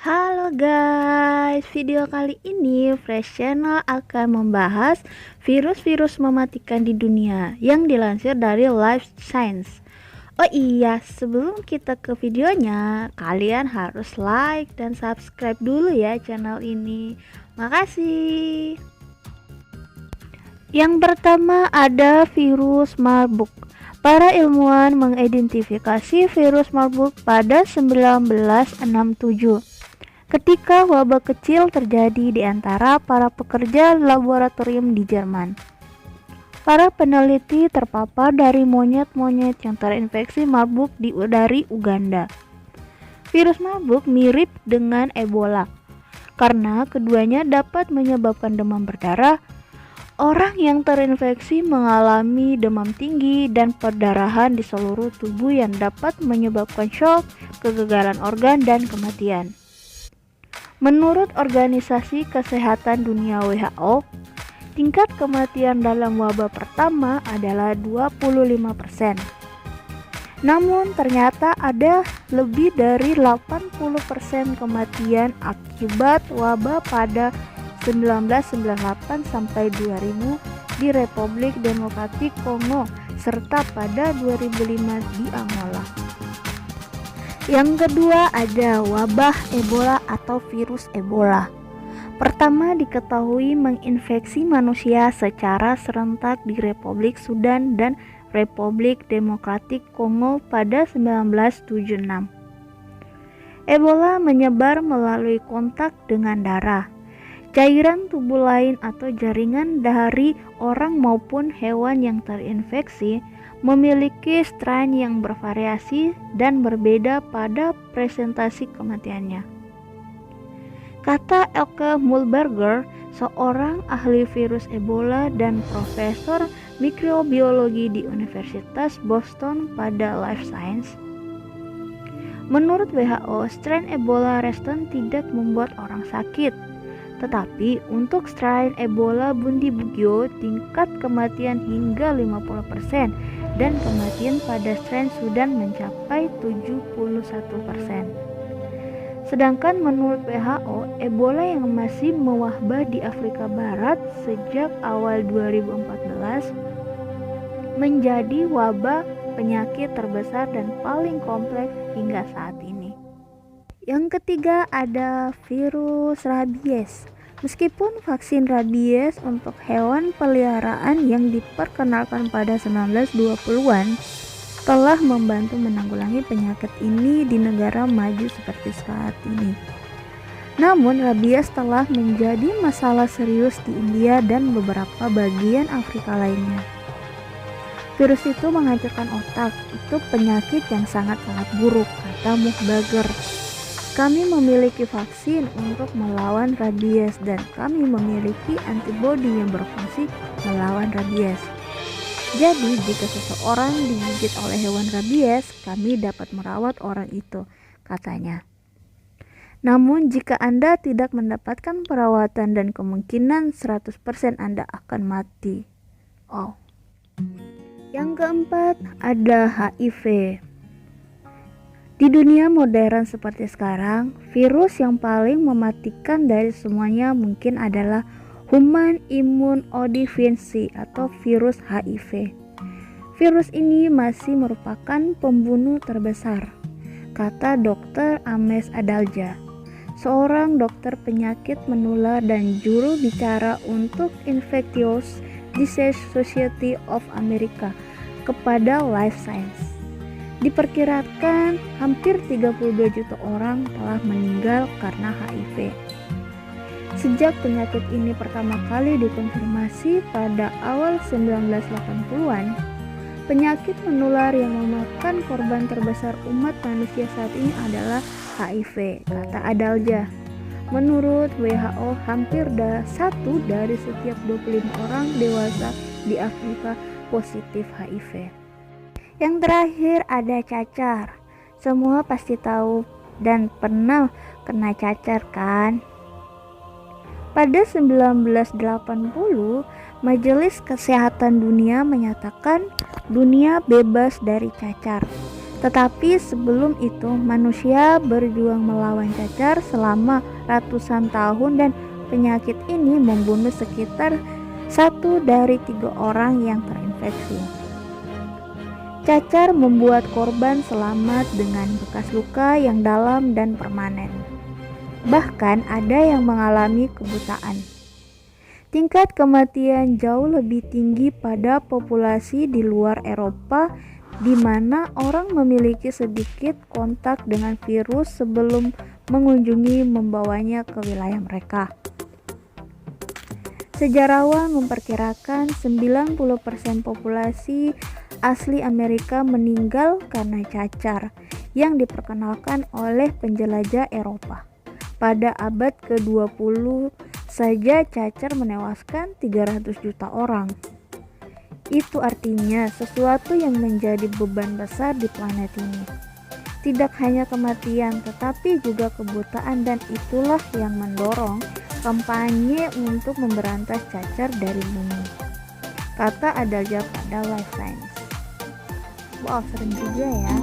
Halo guys, video kali ini Fresh Channel akan membahas virus-virus mematikan di dunia yang dilansir dari Life Science. Oh iya, sebelum kita ke videonya, kalian harus like dan subscribe dulu ya channel ini. Makasih. Yang pertama ada virus Marburg. Para ilmuwan mengidentifikasi virus Marburg pada 1967. Ketika wabah kecil terjadi di antara para pekerja laboratorium di Jerman. Para peneliti terpapar dari monyet-monyet yang terinfeksi Marburg dari Uganda. Virus Marburg mirip dengan Ebola karena keduanya dapat menyebabkan demam berdarah. Orang yang terinfeksi mengalami demam tinggi dan perdarahan di seluruh tubuh yang dapat menyebabkan shock, kegagalan organ, dan kematian. Menurut Organisasi Kesehatan Dunia WHO, tingkat kematian dalam wabah pertama adalah 25%. Namun ternyata ada lebih dari 80% kematian akibat wabah pada 1998 sampai 2000 di Republik Demokratik Kongo serta pada 2005 di Angola. Yang kedua ada wabah Ebola atau virus Ebola. Pertama diketahui menginfeksi manusia secara serentak di Republik Sudan dan Republik Demokratik Kongo pada 1976. Ebola menyebar melalui kontak dengan darah, cairan tubuh lain atau jaringan dari orang maupun hewan yang terinfeksi, memiliki strain yang bervariasi dan berbeda pada presentasi kematiannya. Kata Elke Mullberger, seorang ahli virus Ebola dan profesor mikrobiologi di Universitas Boston pada Life Science. Menurut WHO, strain Ebola resistan tidak membuat orang sakit. Tetapi untuk strain Ebola Bundibugyo tingkat kematian hingga 50% dan kematian pada strain Sudan mencapai 71%. Sedangkan menurut WHO, Ebola yang masih mewabah di Afrika Barat sejak awal 2014 menjadi wabah penyakit terbesar dan paling kompleks hingga saat ini. Yang ketiga ada virus rabies. Meskipun vaksin rabies untuk hewan peliharaan yang diperkenalkan pada 1920-an telah membantu menanggulangi penyakit ini di negara maju seperti saat ini. Namun rabies telah menjadi masalah serius di India dan beberapa bagian Afrika lainnya. Virus itu menghancurkan otak, itu penyakit yang sangat-sangat buruk, kata Mukhbager. Kami memiliki vaksin untuk melawan rabies dan kami memiliki antibodi yang berfungsi melawan rabies. Jadi jika seseorang digigit oleh hewan rabies, kami dapat merawat orang itu, katanya. Namun jika Anda tidak mendapatkan perawatan dan kemungkinan 100% Anda akan mati. Oh. Yang keempat ada HIV. Di dunia modern seperti sekarang, virus yang paling mematikan dari semuanya mungkin adalah Human Immunodeficiency atau virus HIV. Virus ini masih merupakan pembunuh terbesar, kata Dr. Ames Adalja, seorang dokter penyakit menular dan juru bicara untuk Infectious Disease Society of America kepada Life Science. Diperkirakan hampir 32 juta orang telah meninggal karena HIV. Sejak penyakit ini pertama kali dikonfirmasi pada awal 1980-an, penyakit menular yang memakan korban terbesar umat manusia saat ini adalah HIV, kata Adalja. Menurut WHO, hampir 1 dari setiap 25 orang dewasa di Afrika positif HIV. Yang terakhir ada cacar. Semua pasti tahu dan pernah kena cacar kan? Pada 1980, Majelis Kesehatan Dunia menyatakan dunia bebas dari cacar. Tetapi sebelum itu manusia berjuang melawan cacar selama ratusan tahun dan penyakit ini membunuh sekitar 1 dari 3 orang yang terinfeksi. Cacar membuat korban selamat dengan bekas luka yang dalam dan permanen. Bahkan ada yang mengalami kebutaan. Tingkat kematian jauh lebih tinggi pada populasi di luar Eropa, di mana orang memiliki sedikit kontak dengan virus sebelum mengunjungi membawanya ke wilayah mereka. Sejarawan memperkirakan 90% populasi asli Amerika meninggal karena cacar yang diperkenalkan oleh penjelajah Eropa. Pada abad ke-20 saja cacar menewaskan 300 juta orang. Itu artinya sesuatu yang menjadi beban besar di planet ini. Tidak hanya kematian tetapi juga kebutaan, dan itulah yang mendorong kampanye untuk memberantas cacar dari bumi, kata adanya pada Life Science. Wow, serem juga ya.